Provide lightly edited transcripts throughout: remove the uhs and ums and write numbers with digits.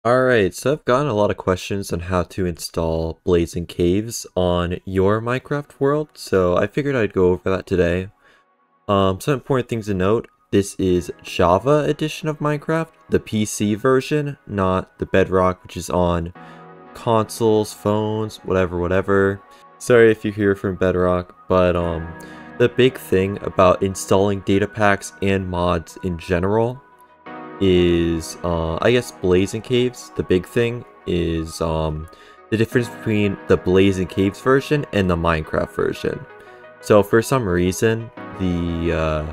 Alright, so I've gotten a lot of questions on how to install Blazing Caves on your Minecraft world, so I figured I'd go over that today. Some important things to note: this is Java edition of Minecraft, the PC version, not the Bedrock, which is on consoles, phones, whatever. Sorry if you hear from Bedrock, but the big thing about installing data packs and mods in general is, I guess, Blazing Caves. The big thing is the difference between the Blazing Caves version and the Minecraft version. So for some reason, the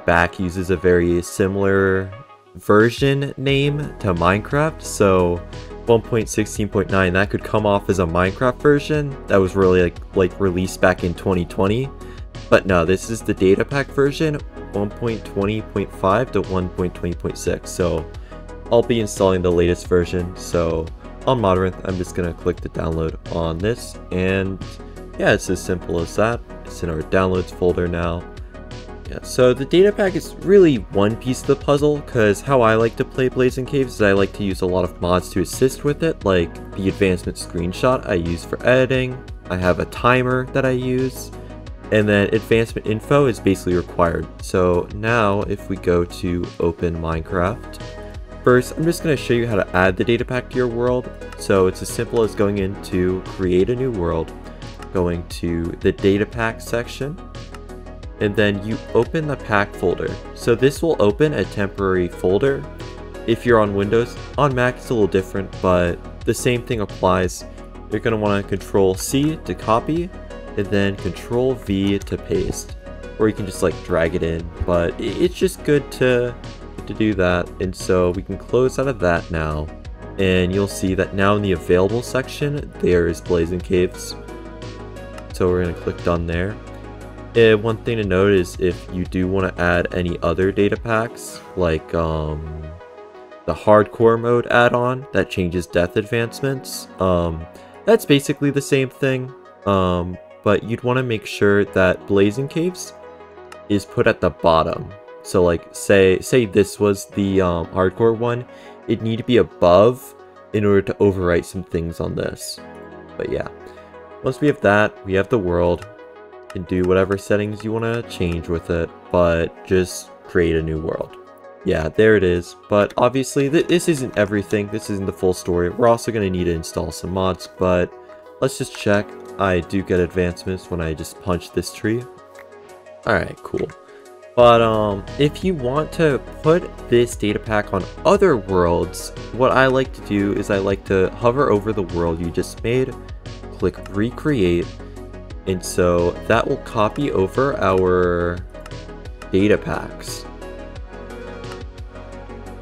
back uses a very similar version name to Minecraft. So 1.16.9, that could come off as a Minecraft version that was really like released back in 2020. But no, this is the Datapack version, 1.20.5 to 1.20.6. So I'll be installing the latest version. So on Modrinth, I'm just gonna click the download on this, and yeah, it's as simple as that. It's in our downloads folder now. Yeah, so the data pack is really one piece of the puzzle, because how I like to play Blazing Caves is I like to use a lot of mods to assist with it, like the advancement screenshot I use for editing. I have a timer that I use, and then AdvancementInfo is basically required. So now if we go to open Minecraft, first I'm just going to show you how to add the data pack to your world. So it's as simple as going into create a new world, going to the data pack section, and then you open the pack folder. So this will open a temporary folder if you're on Windows. On Mac it's a little different, but the same thing applies. You're going to want to Control C to copy, and then Control V to paste, or you can just like drag it in, but it's just good to do that. And so we can close out of that now, and you'll see that now in the available section there is Blazing Caves. So we're going to click done there. And one thing to note is if you do want to add any other data packs, like the hardcore mode add-on that changes death advancements, that's basically the same thing, but you'd want to make sure that Blazing Caves is put at the bottom. So like say this was the hardcore one, it'd need to be above in order to overwrite some things on this. But yeah, once we have that, we have the world. You can do whatever settings you want to change with it, but just create a new world. Yeah, there it is. But obviously this isn't everything. This isn't the full story. We're also going to need to install some mods, but let's just check. I do get advancements when I just punch this tree. Alright, cool. But if you want to put this data pack on other worlds, what I like to do is I like to hover over the world you just made, click recreate, and so that will copy over our data packs.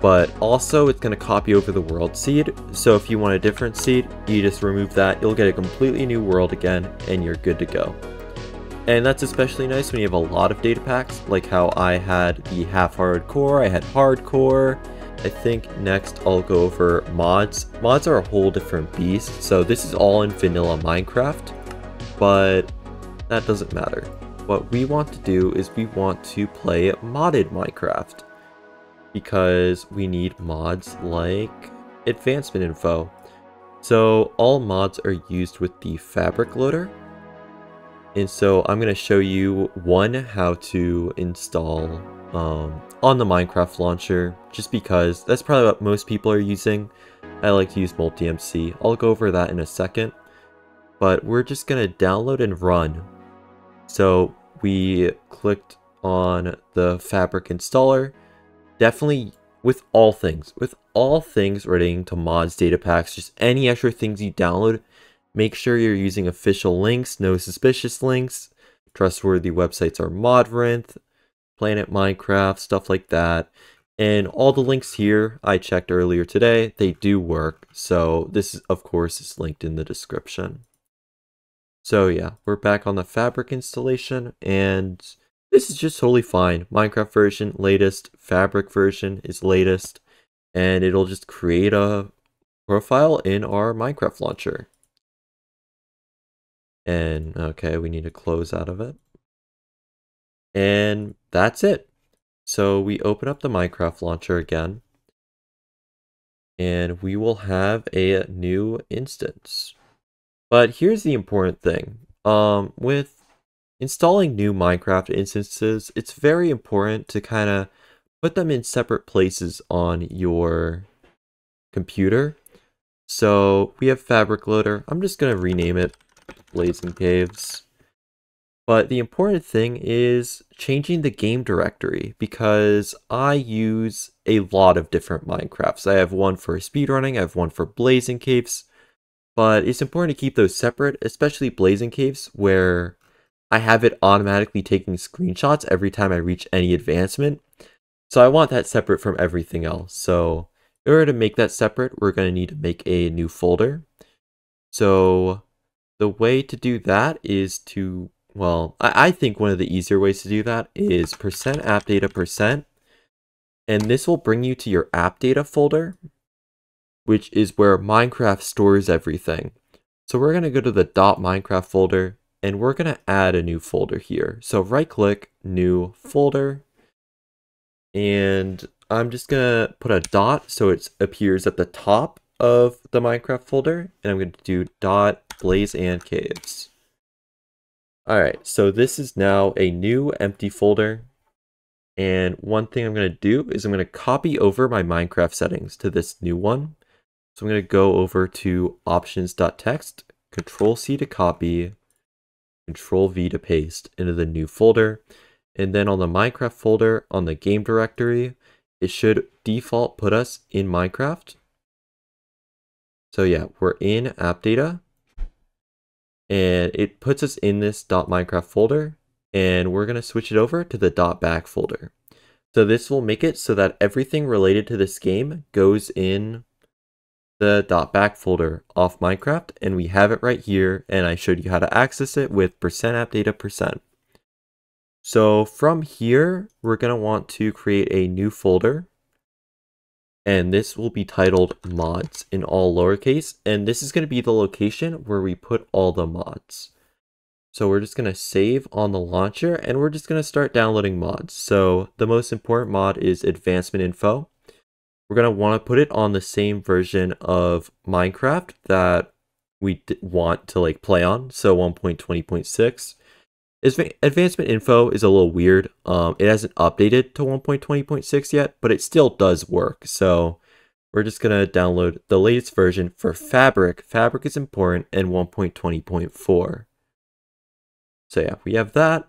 But also it's going to copy over the world seed, so if you want a different seed, you just remove that, you'll get a completely new world again, and you're good to go. And that's especially nice when you have a lot of data packs, like how I had the half hardcore, I had hardcore. I think next I'll go over mods. Mods are a whole different beast, so this is all in vanilla Minecraft, but that doesn't matter. What we want to do is we want to play modded Minecraft, because we need mods like AdvancementInfo. So all mods are used with the fabric loader. And so I'm going to show you how to install on the Minecraft launcher, just because that's probably what most people are using. I like to use multi-MC. I'll go over that in a second. But we're just going to download and run. So we clicked on the fabric installer. Definitely with all things relating to mods, data packs, just any extra things you download, make sure you're using official links, no suspicious links. Trustworthy websites are Modrinth, Planet Minecraft, stuff like that. And all the links here, I checked earlier today, they do work. So this, of course, is linked in the description. So yeah, we're back on the fabric installation, and this is just totally fine. Minecraft version, latest. Fabric version is latest. And it'll just create a profile in our Minecraft launcher. And okay, we need to close out of it. And that's it. So we open up the Minecraft launcher again. and we will have a new instance. But here's the important thing. With installing new Minecraft instances, it's very important to kind of put them in separate places on your computer. So we have Fabric Loader. I'm just going to rename it Blazing Caves. But the important thing is changing the game directory, because I use a lot of different Minecrafts. I have one for speedrunning, I have one for Blazing Caves, but it's important to keep those separate, especially Blazing Caves, where I have it automatically taking screenshots every time I reach any advancement. So I want that separate from everything else. So in order to make that separate, we're going to need to make a new folder. So the way to do that is to, well, I think one of the easier ways to do that is %appdata%, and this will bring you to your app data folder, which is where Minecraft stores everything. So we're going to go to the .minecraft folder, and we're going to add a new folder here. So right click, new folder, and I'm just going to put a dot so it appears at the top of the Minecraft folder, and I'm going to do .blaze and caves. Alright, so this is now a new empty folder, and one thing I'm going to do is I'm going to copy over my Minecraft settings to this new one. So I'm going to go over to options.txt, Control-C to copy, Control-V to paste into the new folder, and then on the Minecraft folder, on the game directory, it should default put us in Minecraft. So yeah, we're in app data, and it puts us in this .minecraft folder, and we're going to switch it over to the .back folder. So this will make it so that everything related to this game goes in the .back folder off Minecraft, and we have it right here, and I showed you how to access it with %appdata%. So from here, we're going to want to create a new folder, and this will be titled mods in all lowercase, and this is going to be the location where we put all the mods. So we're just going to save on the launcher, and we're just going to start downloading mods. So the most important mod is AdvancementInfo. We're going to want to put it on the same version of Minecraft that we want to like play on, so 1.20.6. AdvancementInfo is a little weird. It hasn't updated to 1.20.6 yet, but it still does work. So we're just going to download the latest version for Fabric. Fabric is important, and 1.20.4. So yeah, we have that.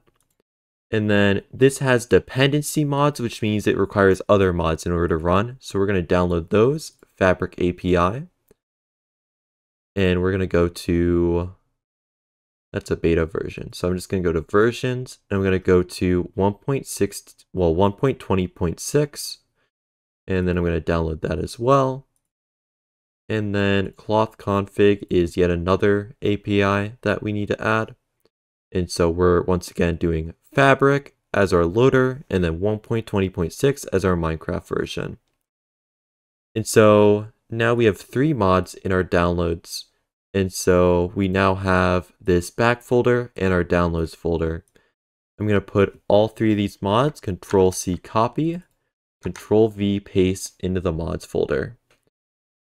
And then this has dependency mods, which means it requires other mods in order to run. So we're going to download those, Fabric API. And we're going to go to, that's a beta version. So I'm just going to go to versions, and I'm going to go to 1.20.6. And then I'm going to download that as well. And then cloth config is yet another API that we need to add. And so we're once again doing Fabric as our loader, and then 1.20.6 as our Minecraft version. And so now we have 3 mods in our downloads. And so we now have this back folder and our downloads folder. I'm going to put all 3 of these mods, Control-C copy, Control-V paste into the mods folder.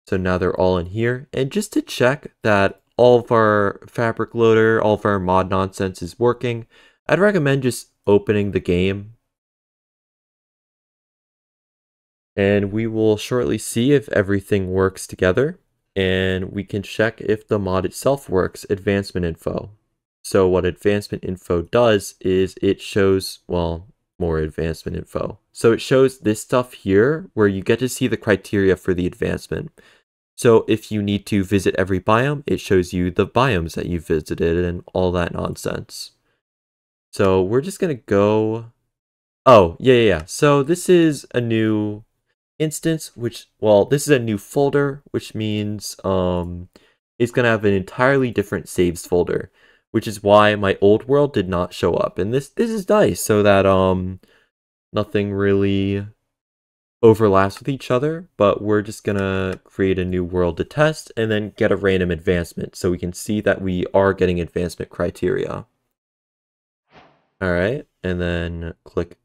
So now they're all in here. And just to check that all of our Fabric loader, all of our mod nonsense is working, I'd recommend just opening the game. And we will shortly see if everything works together. And we can check if the mod itself works, AdvancementInfo. So what AdvancementInfo does is it shows, well, more AdvancementInfo. So it shows this stuff here where you get to see the criteria for the advancement. So if you need to visit every biome, it shows you the biomes that you visited and all that nonsense. So we're just going to go, oh, yeah. So this is a new instance, which, well, this is a new folder, which means it's going to have an entirely different saves folder, which is why my old world did not show up. And this is nice, so that nothing really overlaps with each other, but we're just gonna create a new world to test and then get a random advancement so we can see that we are getting advancement criteria. All right, and then click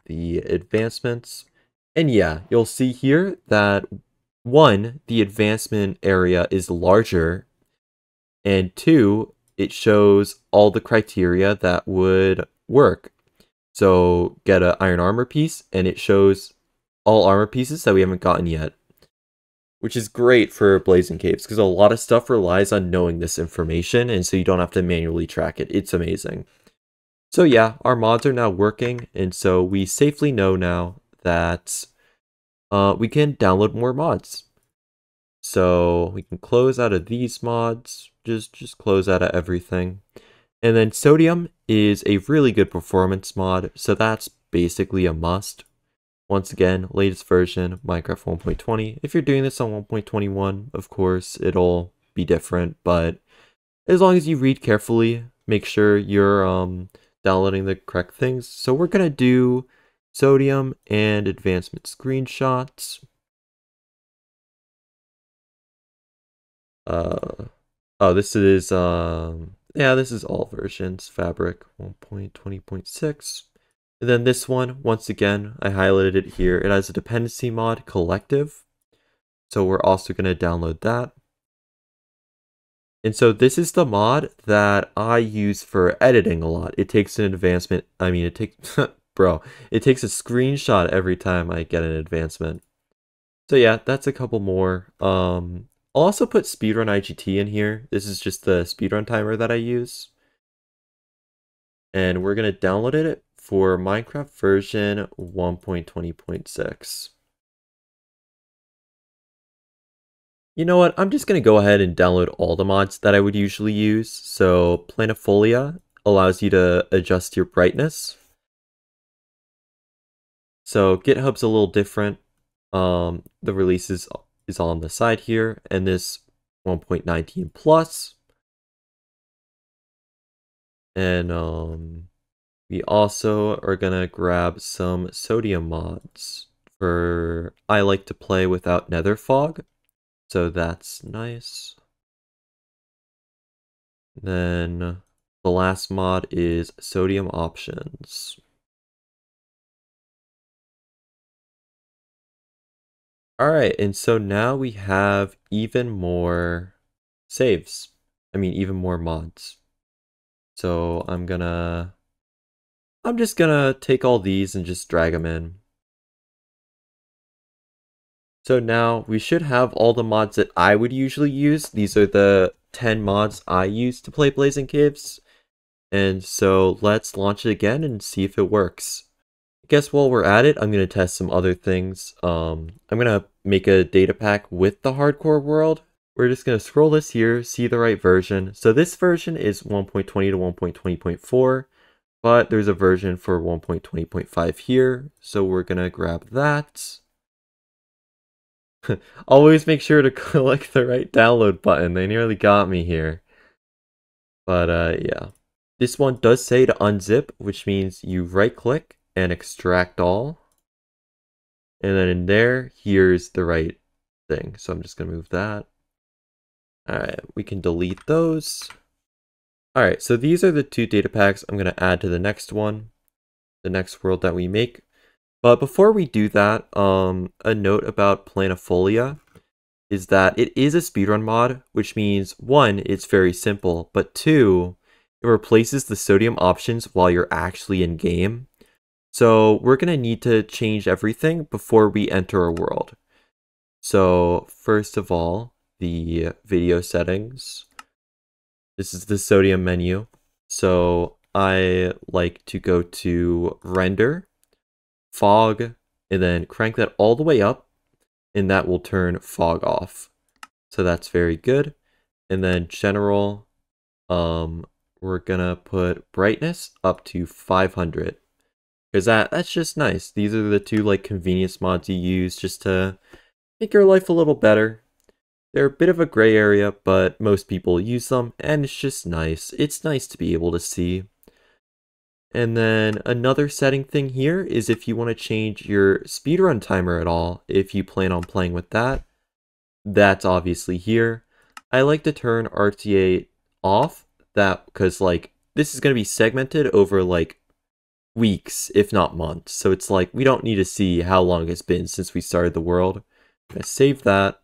the advancements. And yeah, you'll see here that one, the advancement area is larger, and two, it shows all the criteria that would work. So get an iron armor piece, and it shows all armor pieces that we haven't gotten yet, which is great for Blazing Caves because a lot of stuff relies on knowing this information, and so you don't have to manually track it. It's amazing. So yeah, our mods are now working, and so we safely know now that we can download more mods. So we can close out of these mods, just close out of everything. And then Sodium is a really good performance mod, so that's basically a must. Once again, latest version, Minecraft 1.20. If you're doing this on 1.21, of course, it'll be different, but as long as you read carefully, make sure you're downloading the correct things. So we're gonna do Sodium and advancement screenshots. Oh, this is yeah, this is all versions, Fabric 1.20.6. And then this one, once again, I highlighted it here. It has a dependency mod, Collective. So we're also going to download that. And so this is the mod that I use for editing a lot. It takes an advancement, it takes, bro, it takes a screenshot every time I get an advancement. So yeah, that's a couple more. I'll also put Speedrun IGT in here. This is just the speedrun timer that I use. And we're going to download it for Minecraft version 1.20.6. You know what? I'm just going to go ahead and download all the mods that I would usually use. So Planifolia allows you to adjust your brightness. So GitHub's a little different. The release is on the side here, and this 1.19 plus. And we also are gonna grab some Sodium mods for I like to play without nether fog, so that's nice. Then the last mod is Sodium options. Alright, and so now we have even more saves. Even more mods. So I'm just gonna take all these and just drag them in. So now we should have all the mods that I would usually use. These are the 10 mods I use to play Blazing Caves. And so let's launch it again and see if it works. I guess while we're at it, I'm going to test some other things. I'm going to make a data pack with the hardcore world. We're just going to scroll this here, see the right version. So this version is 1.20 to 1.20.4, but there's a version for 1.20.5 here. So we're going to grab that. Always make sure to click the right download button. They nearly got me here. But yeah. This one does say to unzip, which means you right click and extract all. And then in there, here's the right thing. So I'm just going to move that. Alright, we can delete those. Alright, so these are the two data packs I'm going to add to the next one, the next world that we make. But before we do that, a note about Planifolia is that it is a speedrun mod, which means one, it's very simple, but two, it replaces the Sodium options while you're actually in game. So we're going to need to change everything before we enter a world. So first of all, the video settings. This is the Sodium menu. So I like to go to render, fog, and then crank that all the way up, and that will turn fog off. So that's very good. And then general, we're gonna put brightness up to 500. Because that's just nice. These are the two convenience mods you use just to make your life a little better. They're a bit of a gray area, but most people use them, and it's just nice. It's nice to be able to see. And then another setting thing here is if you want to change your speedrun timer at all, if you plan on playing with that, that's obviously here. I like to turn RTA off, because this is going to be segmented over weeks, if not months. So it's we don't need to see how long it's been since we started the world. I'm gonna save that,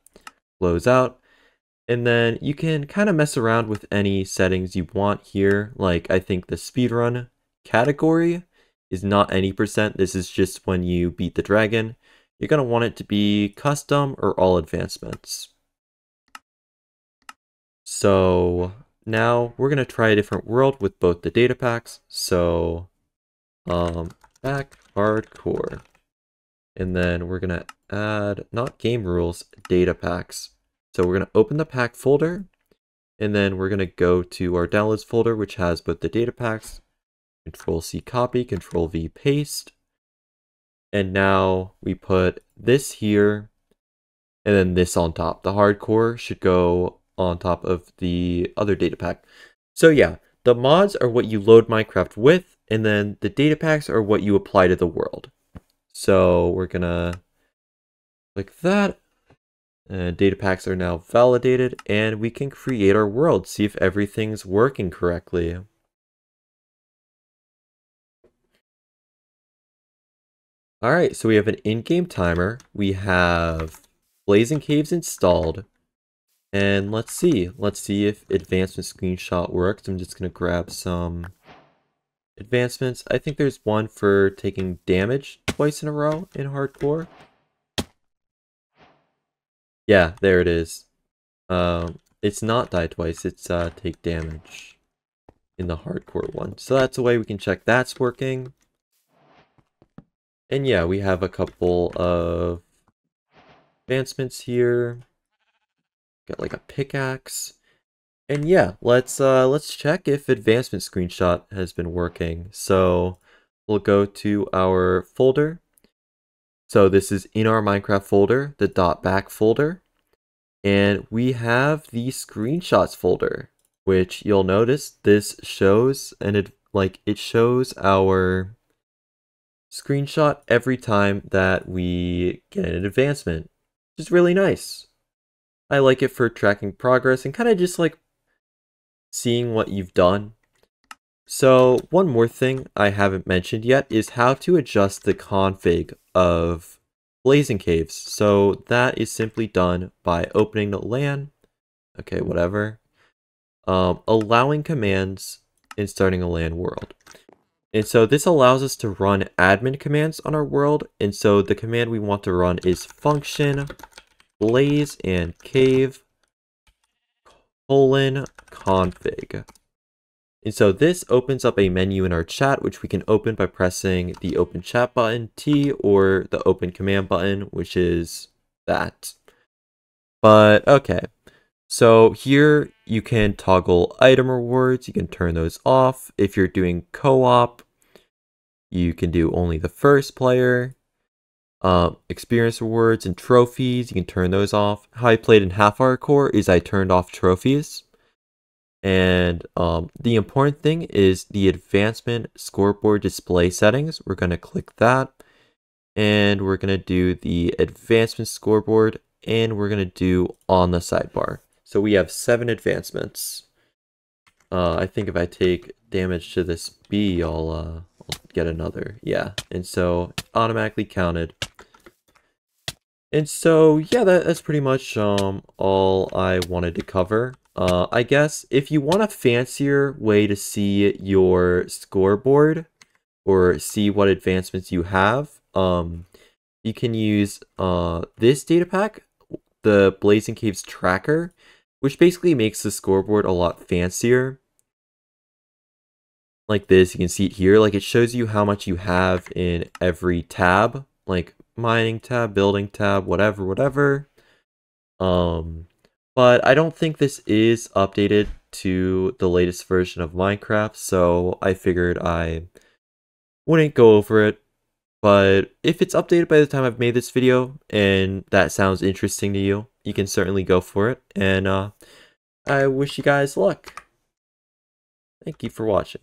close out, and then you can kind of mess around with any settings you want here. Like I think the speedrun category is not any percent. This is just when you beat the dragon. You're gonna want it to be custom or all advancements. So now we're gonna try a different world with both the data packs. So back hardcore. And then we're gonna add, not game rules, data packs. So we're gonna open the pack folder, and then we're gonna go to our downloads folder, which has both the data packs, Control C copy, Control V paste. And now we put this here, and then this on top. The hardcore should go on top of the other data pack. So yeah, the mods are what you load Minecraft with, and then the data packs are what you apply to the world. So we're gonna click that. Data packs are now validated, and we can create our world, see if everything's working correctly. Alright, so we have an in-game timer, we have Blazing Caves installed, and let's see if advancement screenshot works. I'm just gonna grab some advancements. I think there's one for taking damage twice in a row in hardcore. Yeah, there it is. It's not die twice, it's take damage in the hardcore one. So that's a way we can check that's working. And yeah, we have a couple of advancements here. Got like a pickaxe. And yeah, let's check if advancement screenshot has been working. So we'll go to our folder. So this is in our Minecraft folder, the .back folder. And we have the screenshots folder, which you'll notice this shows, and it shows our screenshot every time that we get an advancement, which is really nice. I like it for tracking progress and kind of just like seeing what you've done. So one more thing I haven't mentioned yet is how to adjust the config of Blazing Caves. So that is simply done by opening the LAN, okay, whatever, allowing commands and starting a LAN world. And so this allows us to run admin commands on our world. And so the command we want to run is function blaze and cave :config. And so this opens up a menu in our chat, which we can open by pressing the open chat button, T, or the open command button, which is that. But okay, so here you can toggle item rewards, you can turn those off. If you're doing co-op, you can do only the first player. Experience rewards and trophies, you can turn those off. How I played in half hardcore is I turned off trophies. And the important thing is the advancement scoreboard display settings. We're going to click that, and we're going to do the advancement scoreboard, and we're going to do on the sidebar. So we have 7 advancements. I think if I take damage to this B, I'll get another. Yeah, and so automatically counted. And so yeah, that's pretty much all I wanted to cover. I guess if you want a fancier way to see your scoreboard or see what advancements you have, you can use this data pack, the Blazing Caves tracker, which basically makes the scoreboard a lot fancier. Like this, you can see it here, like it shows you how much you have in every tab, like mining tab, building tab, whatever. But I don't think this is updated to the latest version of Minecraft, so I figured I wouldn't go over it. But if it's updated by the time I've made this video, and that sounds interesting to you, you can certainly go for it. And I wish you guys luck. Thank you for watching.